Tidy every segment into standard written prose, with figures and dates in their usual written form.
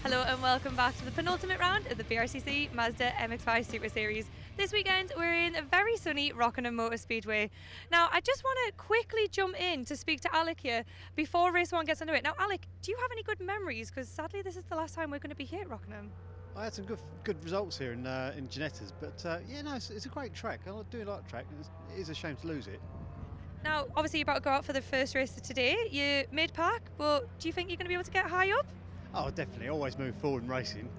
Hello and welcome back to the penultimate round of the BRSCC Mazda MX-5 Super Series. This weekend we're in a very sunny Rockingham Motor Speedway. Now I just want to quickly jump in to speak to Alec here before race one gets underway. Now Alec, do you have any good memories? Because sadly this is the last time we're going to be here at Rockingham. I had some good results here in Ginettas, but yeah, no, it's a great track. I do like the track. It is a shame to lose it. Now obviously you're about to go out for the first race of today. You're mid-pack, but do you think you're going to be able to get high up? Oh, definitely. Always move forward in racing.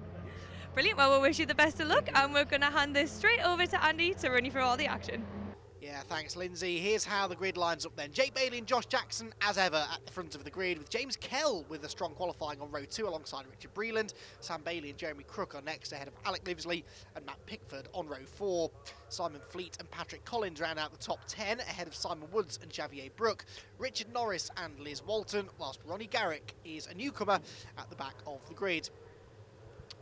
Brilliant. Well, we'll wish you the best of luck, and we're going to hand this straight over to Andy to run you through all the action. Yeah, thanks, Lyndsay. Here's how the grid lines up then. Jake Bailey and Josh Jackson, as ever, at the front of the grid, with James Kell with a strong qualifying on row 2 alongside Richard Breland. Sam Bailey and Jeremy Crook are next ahead of Alec Livesley and Matt Pickford on row 4. Simon Fleet and Patrick Collins round out the top 10 ahead of Simon Woods and Javier Brook, Richard Norris and Liz Walton, whilst Ronnie Garrick is a newcomer at the back of the grid.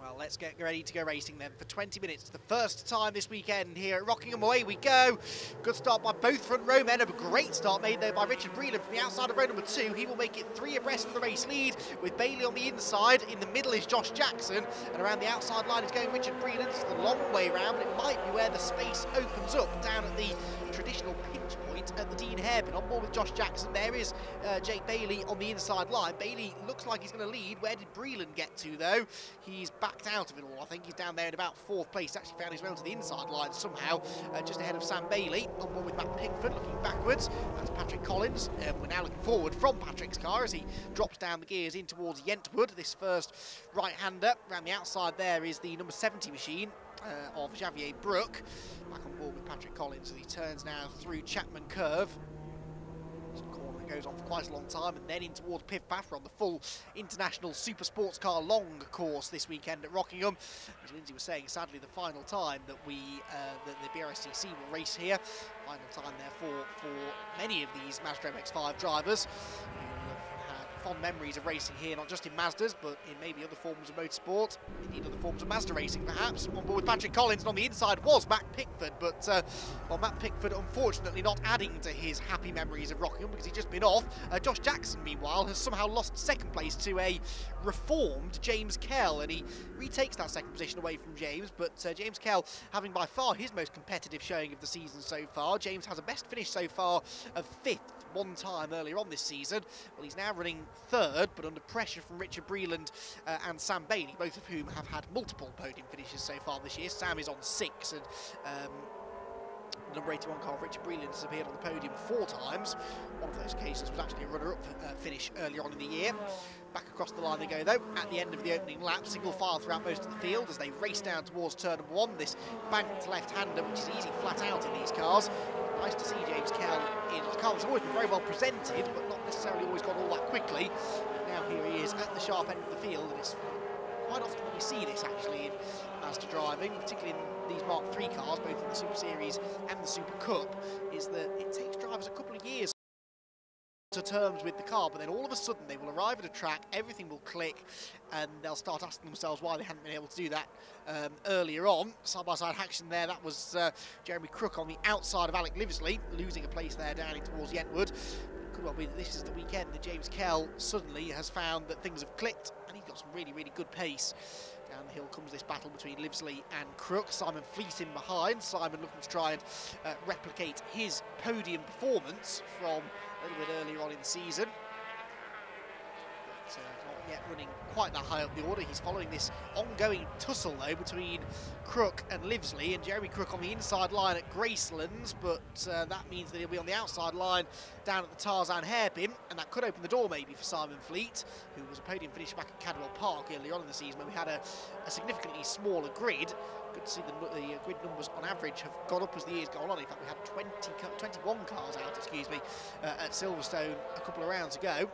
Well, let's get ready to go racing then for 20 minutes. The first time this weekend here at Rockingham. Away we go. Good start by both front row men. A great start made there by Richard Breland from the outside of row number 2. He will make it 3 abreast for the race lead with Bailey on the inside. In the middle is Josh Jackson, and around the outside line is going Richard Breland. It's the long way round, but it might be where the space opens up down at the traditional pinch point at the Dean hairpin. On board with Josh Jackson, there is Jake Bailey on the inside line. Bailey looks like he's going to lead. Where did Breland get to though? He's backed out of it all. I think he's down there in about 4th place. Actually found his way onto the inside line somehow, just ahead of Sam Bailey. On board with Matt Pickford, looking backwards. That's Patrick Collins. We're now looking forward from Patrick's car as he drops down the gears in towards Yentwood. This first right-hander. Around the outside there is the number 70 machine of Javier Brook. Back on board with Patrick Collins as he turns now through Chapman Curve. Corner that goes on for quite a long time, and then in towards Piff Paff on the full international super sports car long course this weekend at Rockingham. As Lyndsay was saying, sadly the final time that the BRSCC will race here. Final time therefore for many of these Mazda MX-5 drivers who have had fond memories of racing here, not just in Mazdas, but in maybe other forms of motorsport, indeed other forms of Mazda racing perhaps. On board with Patrick Collins, and on the inside was Matt Pickford, but well, Matt Pickford unfortunately not adding to his happy memories of Rockingham because he's just been off. Josh Jackson, meanwhile, has somehow lost 2nd place to a reformed James Kell, and he retakes that 2nd position away from James, but James Kell having by far his most competitive showing of the season so far. James has a best finish so far of 5th one time earlier on this season. Well, he's now running 3rd, but under pressure from Richard Breland and Sam Bailey, both of whom have had multiple podium finishes so far this year. Sam is on 6, and the number 81 car of Richard Breland has appeared on the podium 4 times. One of those cases was actually a runner-up finish earlier on in the year. Back across the line they go though, at the end of the opening lap, single file throughout most of the field as they race down towards turn number 1, this banked left-hander, which is easy flat out in these cars. Nice to see James Kell in a car that's always been very well presented, but not necessarily always gone all that quickly. Now here he is at the sharp end of the field, and it's quite often when we see this actually in Mazda driving, particularly in these Mark III cars, both in the Super Series and the Super Cup, is that it takes drivers a couple of years to terms with the car, but then all of a sudden they will arrive at a track, everything will click, and they'll start asking themselves why they hadn't been able to do that earlier on. Side-by-side action there, that was Jeremy Crook on the outside of Alec Livesley, losing a place there down in towards Yentwood. It could well be that this is the weekend that James Kell suddenly has found that things have clicked, and he's got some really, really good pace. Down the hill comes this battle between Livesley and Crook. Simon Fleet in behind. Simon looking to try and replicate his podium performance from a little bit earlier on in the season. But not yet running quite that high up the order. He's following this ongoing tussle though between Crook and Livesley, and Jeremy Crook on the inside line at Gracelands, but that means that he'll be on the outside line down at the Tarzan hairpin, and that could open the door maybe for Simon Fleet, who was a podium finish back at Cadwell Park earlier on in the season when we had a significantly smaller grid. Good to see the grid numbers on average have gone up as the year's gone on. In fact, we had 21 cars out, excuse me, at Silverstone a couple of rounds ago,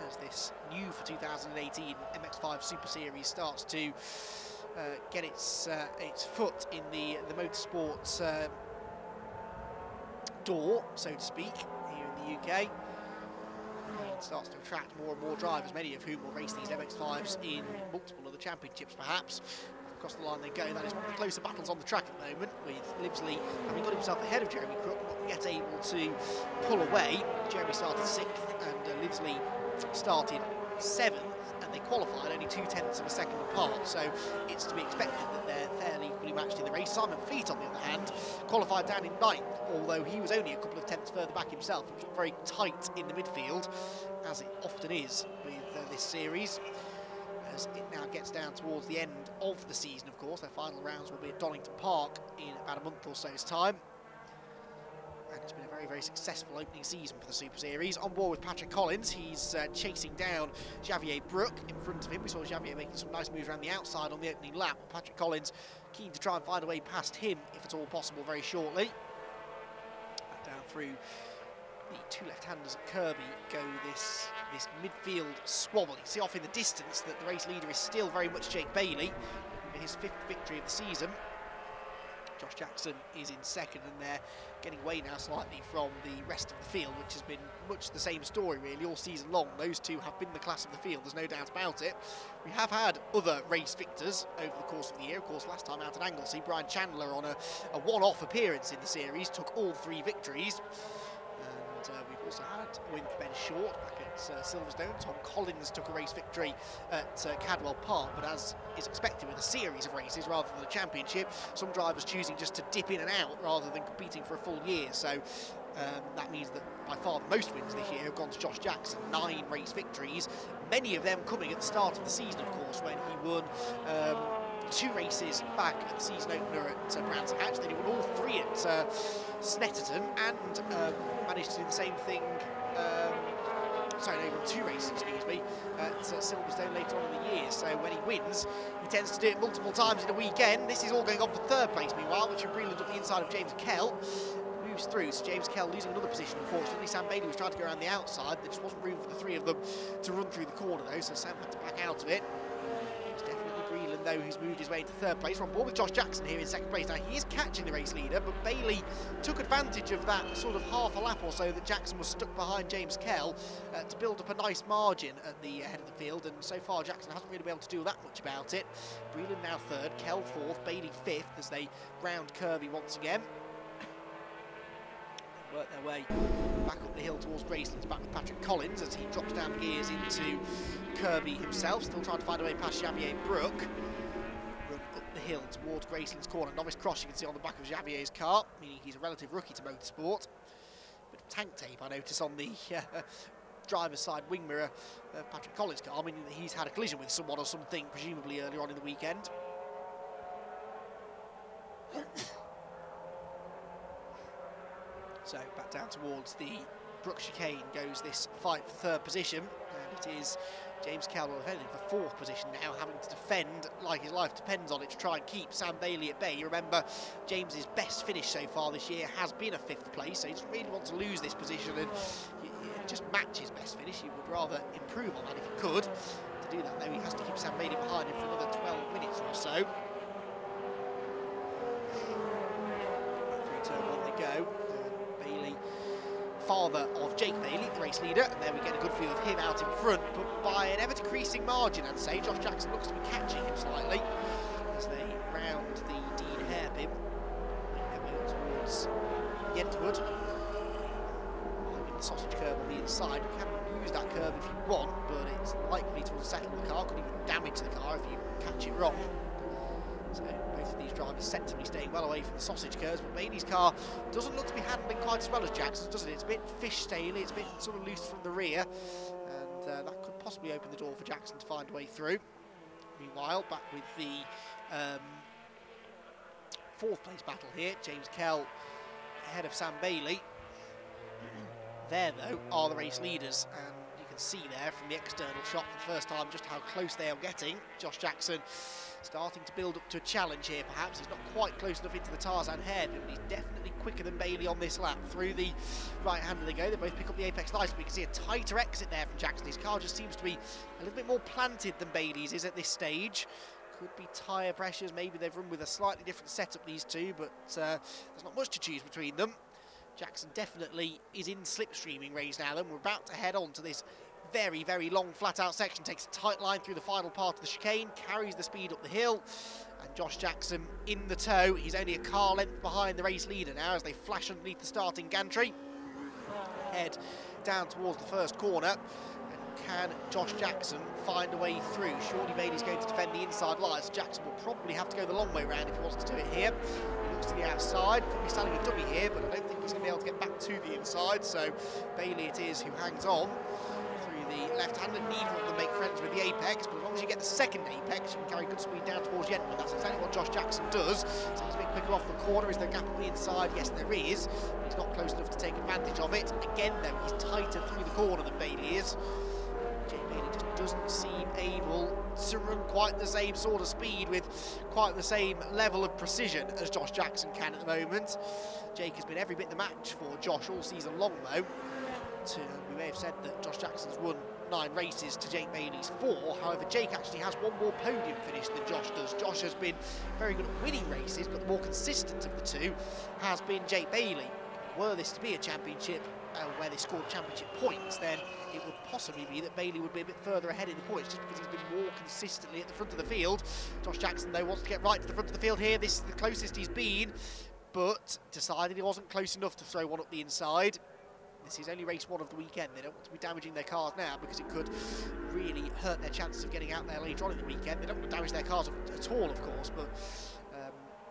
as this new for 2018 MX-5 Super Series starts to get its foot in the motorsports door, so to speak, here in the UK. It starts to attract more and more drivers, many of whom will race these MX-5s in multiple of the championships perhaps. Across the line they go. That is one of the closer battles on the track at the moment, with Livesley having got himself ahead of Jeremy Crook, not yet able to pull away. Jeremy started 6th and Livesley started 7th. and they qualified only 0.2 of a second apart, so it's to be expected that they're fairly equally matched in the race. Simon Fleet, on the other hand, qualified down in 9th, although he was only a couple of tenths further back himself. It was very tight in the midfield, as it often is with this series. As it now gets down towards the end of the season, of course. Their final rounds will be at Donington Park in about a month or so's time. And it's been a very, very successful opening season for the Super Series. On board with Patrick Collins, he's chasing down Xavier Brook in front of him. We saw Xavier making some nice moves around the outside on the opening lap. Patrick Collins keen to try and find a way past him, if at all possible, very shortly. Back down through the two left-handers at Corby go this midfield squabble. You see off in the distance that the race leader is still very much Jake Bailey, for his 5th victory of the season. Josh Jackson is in 2nd, and they're getting away now slightly from the rest of the field, which has been much the same story really all season long. Those two have been the class of the field, there's no doubt about it. We have had other race victors over the course of the year. Of course, last time out at Anglesey, Brian Chandler on a one-off appearance in the series took all 3 victories. We've also had a win for Ben Short back at Silverstone. Tom Collins took a race victory at Cadwell Park, but as is expected with a series of races rather than a championship, some drivers choosing just to dip in and out rather than competing for a full year. So that means that by far the most wins this year have gone to Josh Jackson, 9 race victories, many of them coming at the start of the season, of course, when he won 2 races back at the season opener at Brands Hatch. Then he won all 3 at Snetterton, and managed to do the same thing. Sorry, no, he won 2 races, excuse me, at Silverstone later on in the year. So when he wins, he tends to do it multiple times in a weekend. This is all going on for 3rd place, meanwhile, which are Breland up the inside of James Kell. Moves through, so James Kell losing another position, unfortunately. Sam Bailey was trying to go around the outside. There just wasn't room for the 3 of them to run through the corner, though, so Sam had to back out of it. It's definitely Breland, though, who's moved his way into 3rd place. We're on board with Josh Jackson here in 2nd place. Now, he is catching the race leader, but Bailey took advantage of that sort of half a lap or so that Jackson was stuck behind James Kell to build up a nice margin at the head of the field, and so far Jackson hasn't really been able to do that much about it. Breland now 3rd, Kell 4th, Bailey 5th as they round Corby once again. Work their way back up the hill towards Graceland's, back with Patrick Collins as he drops down gears into Corby himself, still trying to find a way past Xavier Brook. Run up the hill towards Graceland's corner. Novice cross you can see on the back of Xavier's car, meaning he's a relative rookie to motorsport. Bit of tank tape I notice on the driver's side wing mirror of Patrick Collins' car, meaning that he's had a collision with someone or something, presumably earlier on in the weekend. So back down towards the Brook chicane goes this fight for 3rd position, and it is James Kell defending for 4th position now, having to defend like his life depends on it to try and keep Sam Bailey at bay. You remember James's best finish so far this year has been a 5th place, so he doesn't really want to lose this position and just match his best finish. He would rather improve on that if he could. To do that, though, he has to keep Sam Bailey behind him for another 12 minutes or so. Through turn 1 they go. Bailey, father of Jake Bailey, the race leader, and there we get a good view of him out in front, but by an ever-decreasing margin, I'd say. Josh Jackson looks to be catching him slightly as they round the Dean hairpin, make their way towards Yentwood. The sausage curb on the inside. You can use that curb if you want, but it's likely to unsettle the car, could even damage the car if you catch it wrong. So both of these drivers sensibly staying well away from the sausage curves, but Bailey's car doesn't look to be handling quite as well as Jackson's, does it? It's a bit fish-taily, it's a bit sort of loose from the rear, and that could possibly open the door for Jackson to find a way through. Meanwhile, back with the 4th place battle here, James Kell ahead of Sam Bailey. There, though, are the race leaders, and you can see there from the external shot for the first time just how close they are getting. Josh Jackson starting to build up to a challenge here, perhaps. He's not quite close enough into the Tarzan hairpin, but he's definitely quicker than Bailey on this lap. Through the right-hander they go. They both pick up the apex nicely. We can see a tighter exit there from Jackson. His car just seems to be a little bit more planted than Bailey's is at this stage. Could be tyre pressures. Maybe they've run with a slightly different setup, these two, but there's not much to choose between them. Jackson definitely is in slipstreaming range now. Then we're about to head on to this very, very long flat-out section. Takes a tight line through the final part of the chicane, carries the speed up the hill, and Josh Jackson in the tow. He's only a car length behind the race leader now as they flash underneath the starting gantry. Head down towards the first corner, and can Josh Jackson find a way through? Surely Bailey's going to defend the inside line, so Jackson will probably have to go the long way round if he wants to do it here. He looks to the outside, probably standing a dummy here, but I don't think he's going to be able to get back to the inside, so Bailey it is who hangs on through the left-hander. Neither of them make friends with the apex, but as long as you get the second apex, you can carry good speed down towards the end, and that's exactly what Josh Jackson does. So he's a bit quicker off the corner. Is there a gap on the inside? Yes, there is, but he's not close enough to take advantage of it. Again, though, he's tighter through the corner than Bailey is. Jake Bailey just doesn't seem able to run quite the same sort of speed with quite the same level of precision as Josh Jackson can at the moment. Jake has been every bit the match for Josh all season long, though. We may have said that Josh Jackson's won 9 races to Jake Bailey's 4. However, Jake actually has one more podium finish than Josh does. Josh has been very good at winning races, but the more consistent of the two has been Jake Bailey. Were this to be a championship where they scored championship points, then it would possibly be that Bailey would be a bit further ahead in the points just because he's been more consistently at the front of the field. Josh Jackson, though, wants to get right to the front of the field here. This is the closest he's been, but decided he wasn't close enough to throw one up the inside. This is only race 1 of the weekend. They don't want to be damaging their cars now because it could really hurt their chances of getting out there later on in the weekend. They don't want to damage their cars at all, of course, but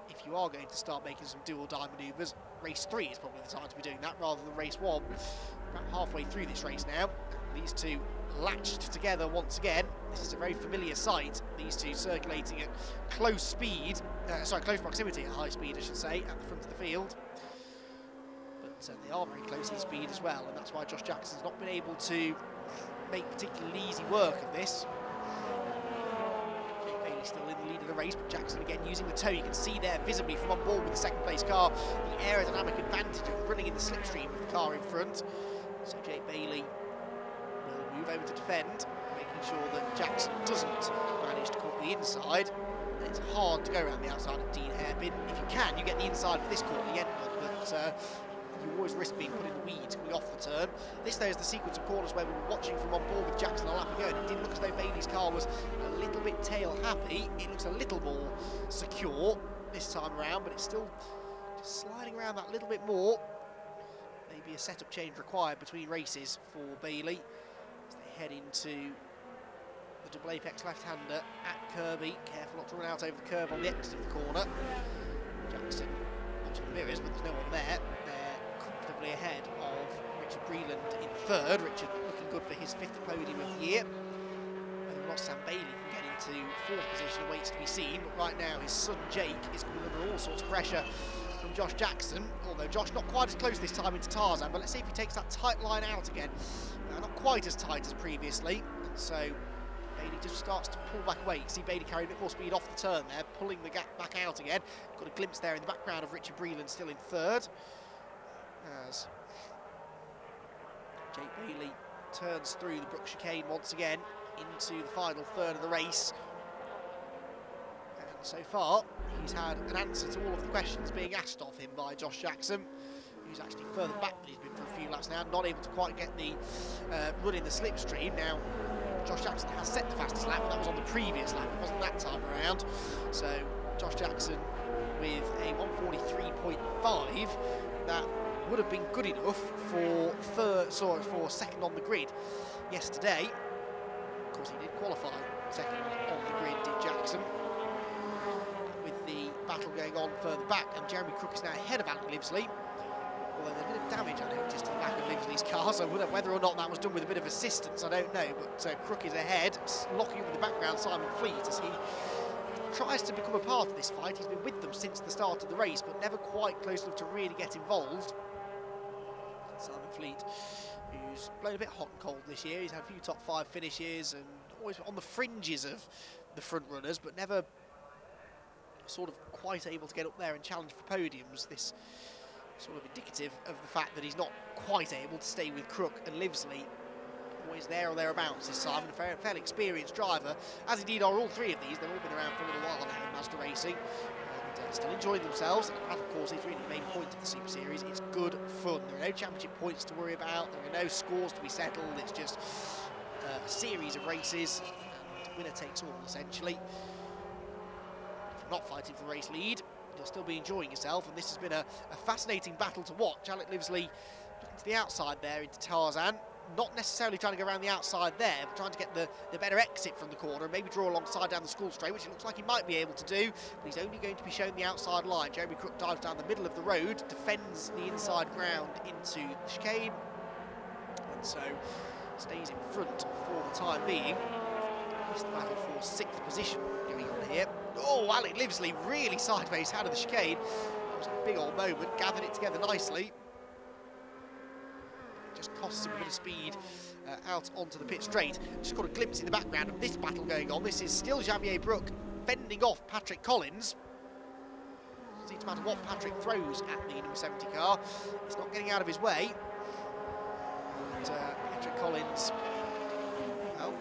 if you are going to start making some do-or-die manoeuvres, race 3 is probably the time to be doing that rather than race 1. About halfway through this race now. These two latched together once again. This is a very familiar sight. These two circulating at close speed, close proximity at high speed, I should say, at the front of the field. But they are very close in speed as well, and that's why Josh Jackson's not been able to make particularly easy work of this. Jake Bailey still in the lead of the race, but Jackson again using the toe. You can see there visibly from on board with the second place car the aerodynamic advantage of running in the slipstream with the car in front. So Jake Bailey will move over to defend, making sure that Jackson doesn't manage to come up the inside. And it's hard to go around the outside of Dean Hairpin. If you can, you get the inside for this corner, the end one, but you always risk being put in the weeds coming off the turn. This though is the sequence of corners where we were watching from on board with Jackson a lap ago, and it did look as though Bailey's car was a little bit tail happy. It looks a little more secure this time around, but it's still just sliding around that little bit more. Maybe a setup change required between races for Bailey as they head into the double apex left-hander at Corby. Careful not to run out over the curb on the exit of the corner. Jackson watching the mirrors, but there's no one there. They're comfortably ahead of Richard Breland in 3rd. Richard looking good for his 5th podium of the year. Whether or not Sam Bailey can get into 4th position awaits to be seen, but right now his son Jake is coming under all sorts of pressure from Josh Jackson, although Josh not quite as close this time into Tarzan, but let's see if he takes that tight line out again. Not quite as tight as previously, and so Bailey just starts to pull back away. You can see Bailey carrying a bit more speed off the turn there, pulling the gap back out again. Got a glimpse there in the background of Richard Breland still in 3rd, as Jake Bailey turns through the Brook chicane once again into the final 3rd of the race. So far, he's had an answer to all of the questions being asked of him by Josh Jackson, who's actually further back than he's been for a few laps now, not able to quite get the run in the slipstream. Now, Josh Jackson has set the fastest lap, but that was on the previous lap, it wasn't that time around. So, Josh Jackson with a 143.5, that would have been good enough for 2nd on the grid yesterday. Of course, he did qualify 2nd on the grid, did Jackson. The battle going on further back, and Jeremy Crook is now ahead of Alec Livesley, although there's a bit of damage I noticed to the back of Livesley's car, so whether or not that was done with a bit of assistance I don't know, but Crook is ahead, locking up in the background Simon Fleet as he tries to become a part of this fight. He's been with them since the start of the race, but never quite close enough to really get involved. Simon Fleet, who's blown a bit hot and cold this year. He's had a few top 5 finishes and always on the fringes of the front runners, but never sort of quite able to get up there and challenge for podiums. This sort of indicative of the fact that he's not quite able to stay with Crook and Livesley. Always there or thereabouts this time, and a fairly experienced driver, as indeed are all 3 of these. They've all been around for a little while now in Mazda racing, and still enjoying themselves. And of course, it's really the main point of the Super Series. It's good fun. There are no championship points to worry about. There are no scores to be settled. It's just a series of races, and winner takes all, essentially. Not fighting for the race lead, you'll still be enjoying yourself, and this has been a fascinating battle to watch. Alec Livesley looking to the outside there into Tarzan, not necessarily trying to go around the outside there, but trying to get the better exit from the corner and maybe draw alongside down the school straight, which it looks like he might be able to do, but he's only going to be shown the outside line. Jeremy Crook dives down the middle of the road, defends the inside ground into the chicane, and so stays in front for the time being. It's the battle for 6th position going on here. Oh, Alec Livesley really sideways out of the chicane. That was a big old moment, gathered it together nicely. Just costs him a bit of speed out onto the pit straight. Just got a glimpse in the background of this battle going on. This is still Xavier Brook fending off Patrick Collins. It doesn't matter what Patrick throws at the number 70 car. It's not getting out of his way. But Patrick Collins, well,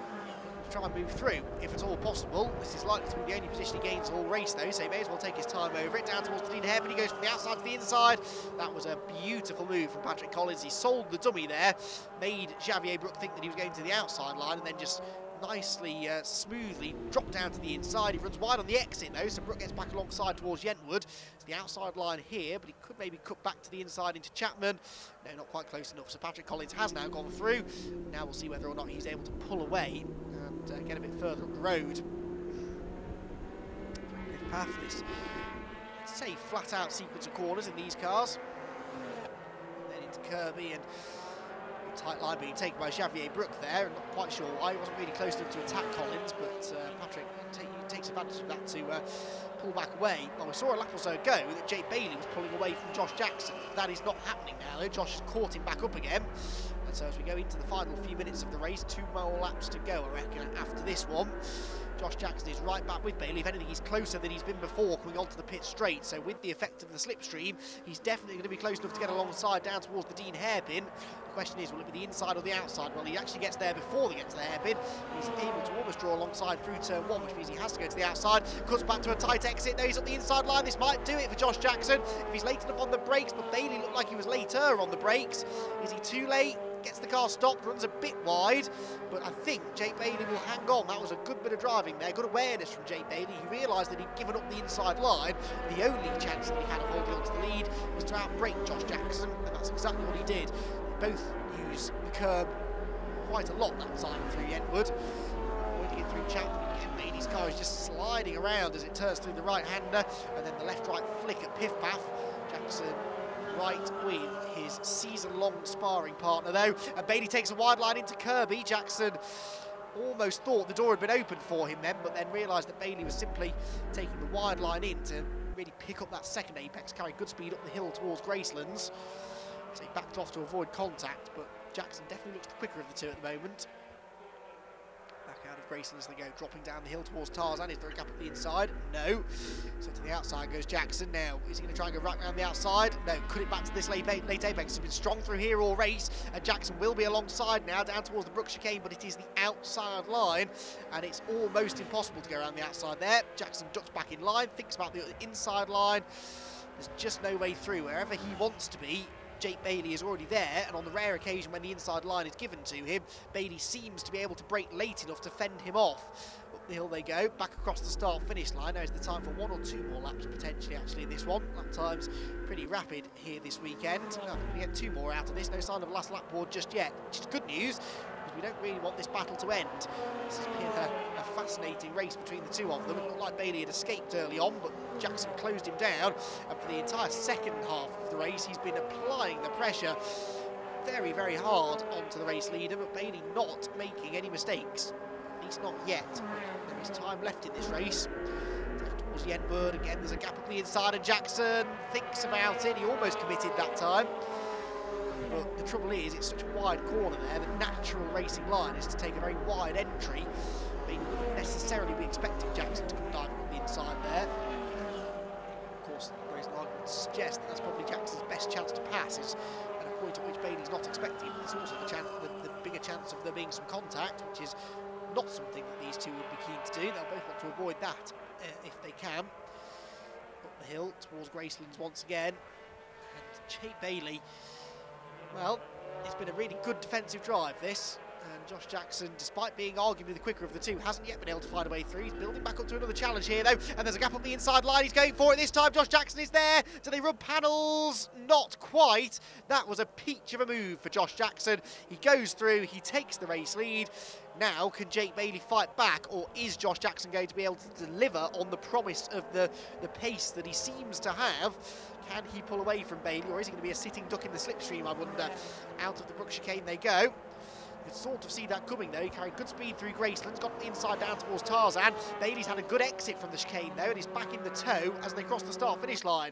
try and move through if at all possible. This is likely to be the only position he gains all race though, so he may as well take his time over it. Down towards the Dean Hairpin, he goes from the outside to the inside. That was a beautiful move from Patrick Collins. He sold the dummy there, made Xavier Brook think that he was going to the outside line, and then just nicely, smoothly dropped down to the inside. He runs wide on the exit though, so Brook gets back alongside towards Yentwood. It's the outside line here, but he could maybe cut back to the inside into Chapman. No, not quite close enough, so Patrick Collins has now gone through. Now we'll see whether or not he's able to pull away and get a bit further up the road. Path, this, let's say, flat out sequence of corners in these cars. And then into Kirby, and tight line being taken by Xavier Brook there. I'm not quite sure why. He wasn't really close enough to attack Collins, but Patrick takes advantage of that to pull back away. Well, we saw a lap or so ago that Jake Bailey was pulling away from Josh Jackson. That is not happening now though. Josh has caught him back up again. And so as we go into the final few minutes of the race, 2 more laps to go, I reckon, after this one. Josh Jackson is right back with Bailey. If anything, he's closer than he's been before coming onto the pit straight. So with the effect of the slipstream, he's definitely going to be close enough to get alongside down towards the Dean Hairpin. The question is, will it be the inside or the outside? Well, he actually gets there before they get to the hairpin. He's able to almost draw alongside through turn 1, which means he has to go to the outside. Cuts back to a tight exit. Now he's up the inside line. This might do it for Josh Jackson if he's late enough on the brakes, but Bailey looked like he was later on the brakes. Is he too late? Gets the car stopped, runs a bit wide, but I think Jake Bailey will hang on. That was a good bit of driving there, good awareness from Jake Bailey. He realised that he'd given up the inside line. The only chance that he had of holding on to the lead was to outbrake Josh Jackson, and that's exactly what he did. They both use the curb quite a lot that time through Yentwood. Avoiding it through Chapman. Again, Bailey's car is just sliding around as it turns through the right-hander, and then the left-right flick at Piff Paff. Jackson right with his season-long sparring partner though, and Bailey takes a wide line into Kirby. Jackson almost thought the door had been opened for him then, but then realised that Bailey was simply taking the wide line in to really pick up that second apex, carry good speed up the hill towards Gracelands. So he backed off to avoid contact, but Jackson definitely looks the quicker of the two at the moment. Back out of Grayson as they go, dropping down the hill towards Tarzan. Is there a gap at the inside? No. So to the outside goes Jackson now. Is he going to try and go right around the outside? No. Cut it back to this late apex. He's been strong through here all race, and Jackson will be alongside now down towards the Brook chicane, but it is the outside line, and it's almost impossible to go around the outside there. Jackson ducks back in line, thinks about the inside line. There's just no way through. Wherever he wants to be, Jake Bailey is already there, and on the rare occasion when the inside line is given to him, Bailey seems to be able to brake late enough to fend him off. Up the hill they go, back across the start-finish line. Now is the time for 1 or 2 more laps potentially actually in this one. Lap time's pretty rapid here this weekend. I think we get 2 more out of this, no sign of a last lap board just yet, which is good news, because we don't really want this battle to end. This has been a fascinating race between the two of them. It looked like Bailey had escaped early on, but Jackson closed him down, and for the entire second half of the race he's been applying the pressure very, very hard onto the race leader, but Bailey not making any mistakes, at least not yet. There is time left in this race. Down towards Yentwood, again there's a gap up the inside, and Jackson thinks about it. He almost committed that time, but the trouble is it's such a wide corner there. The natural racing line is to take a very wide entry. Bailey wouldn't necessarily be expecting Jackson to come diving on the inside there. Of course, there is an argument to suggest that that's probably Jackson's best chance to pass, is at a point at which Bailey's not expecting. It's also the bigger chance of there being some contact, which is not something that these two would be keen to do. They'll both want to avoid that if they can. Up the hill towards Gracelands once again, and Jake Bailey, well, it's been a really good defensive drive this. And Josh Jackson, despite being arguably the quicker of the two, hasn't yet been able to find a way through. He's building back up to another challenge here, though. And there's a gap up the inside line. He's going for it this time. Josh Jackson is there. Do they rub panels? Not quite. That was a peach of a move for Josh Jackson. He goes through. He takes the race lead. Now, can Jake Bailey fight back, or is Josh Jackson going to be able to deliver on the promise of the pace that he seems to have? Can he pull away from Bailey, or is he going to be a sitting duck in the slipstream, I wonder? Out of the Brook chicane they go. You can sort of see that coming, though. He carried good speed through Graceland's, got the inside down towards Tarzan. Bailey's had a good exit from the chicane, though, and he's back in the tow as they cross the start-finish line.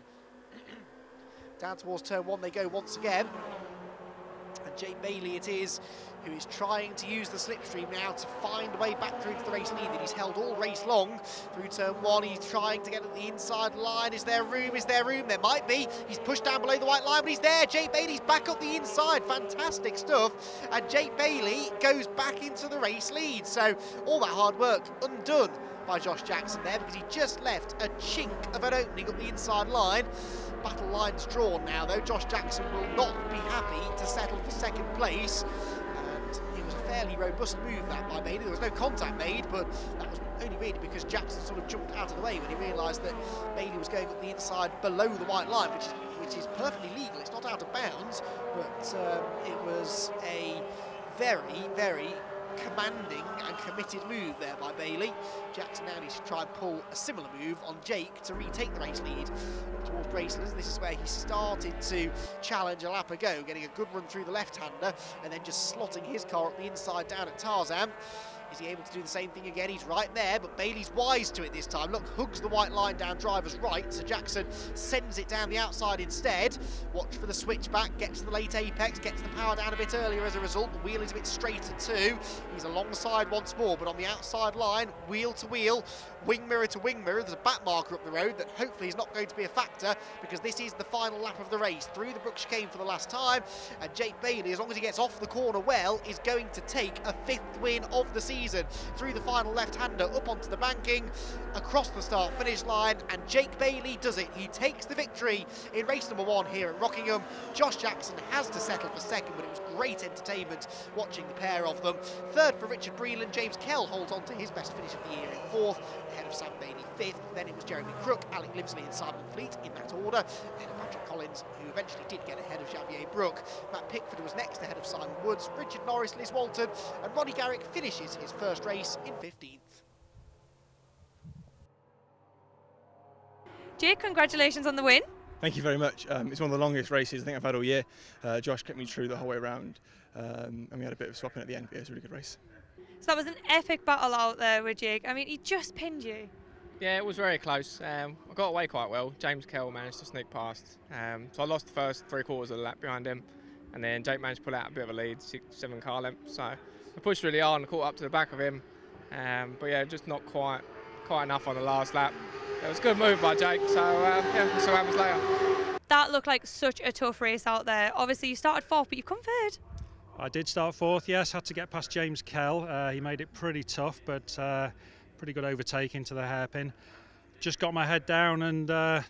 Down towards turn one they go once again. And Jake Bailey it is who is trying to use the slipstream now to find a way back through to the race lead that he's held all race long. Through turn one, he's trying to get at the inside line. Is there room? Is there room? There might be. He's pushed down below the white line, but he's there. Jake Bailey's back up the inside. Fantastic stuff. And Jake Bailey goes back into the race lead. So all that hard work undone by Josh Jackson there, because he just left a chink of an opening up the inside line. Battle lines drawn now, though. Josh Jackson will not be happy to settle for second place. And it was a fairly robust move that by Bailey. There was no contact made, but that was only really because Jackson sort of jumped out of the way when he realised that Bailey was going up the inside below the white line, which is perfectly legal. It's not out of bounds, but it was a very, very commanding and committed move there by Bailey. Jackson now needs to try and pull a similar move on Jake to retake the race lead up towards Gracelands. This is where he started to challenge a lap ago, getting a good run through the left-hander and then just slotting his car up the inside down at Tarzan. Is he able to do the same thing again? He's right there, but Bailey's wise to it this time. Look, hugs the white line down driver's right, so Jackson sends it down the outside instead. Watch for the switchback, gets to the late apex, gets the power down a bit earlier as a result. The wheel is a bit straighter too. He's alongside once more, but on the outside line, wheel to wheel, wing mirror to wing mirror. There's a back marker up the road that hopefully is not going to be a factor, because this is the final lap of the race. Through the Brook chicane for the last time, and Jake Bailey, as long as he gets off the corner well, is going to take a 5th win of the season. Through the final left-hander, up onto the banking, across the start-finish line, and Jake Bailey does it. He takes the victory in race number 1 here at Rockingham. Josh Jackson has to settle for second, but it was great entertainment watching the pair of them. Third for Richard Breland. James Kell holds on to his best finish of the year in 4th, ahead of Sam Bailey 5th. Then it was Jeremy Crook, Alec Lindsley and Simon Fleet in that order, ahead of Patrick Collins, who eventually did get ahead of Xavier Brook. Matt Pickford was next ahead of Simon Woods. Richard Norris, Liz Walton, and Ronnie Garrick finishes his first race in 15th. Jake, congratulations on the win. Thank you very much. It's one of the longest races I think I've had all year. Josh kept me true the whole way around, and we had a bit of swapping at the end, but it was a really good race. So that was an epic battle out there with Jake. I mean, he just pinned you. Yeah, it was very close. I got away quite well. James Kell managed to sneak past. So I lost the first 3/4 of the lap behind him, and then Jake managed to pull out a bit of a lead, 6-7 car lengths. So I pushed really hard and caught up to the back of him. But yeah, just not quite enough on the last lap. It was a good move by Jake, so yeah, we'll see what happens later. That looked like such a tough race out there. Obviously, you started 4th, but you've come 3rd. I did start 4th, yes. Had to get past James Kell. He made it pretty tough, but pretty good overtaking to the hairpin. Just got my head down and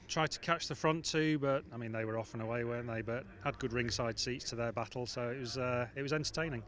tried to catch the front two, but I mean they were off and away, weren't they? But had good ringside seats to their battle, so it was entertaining.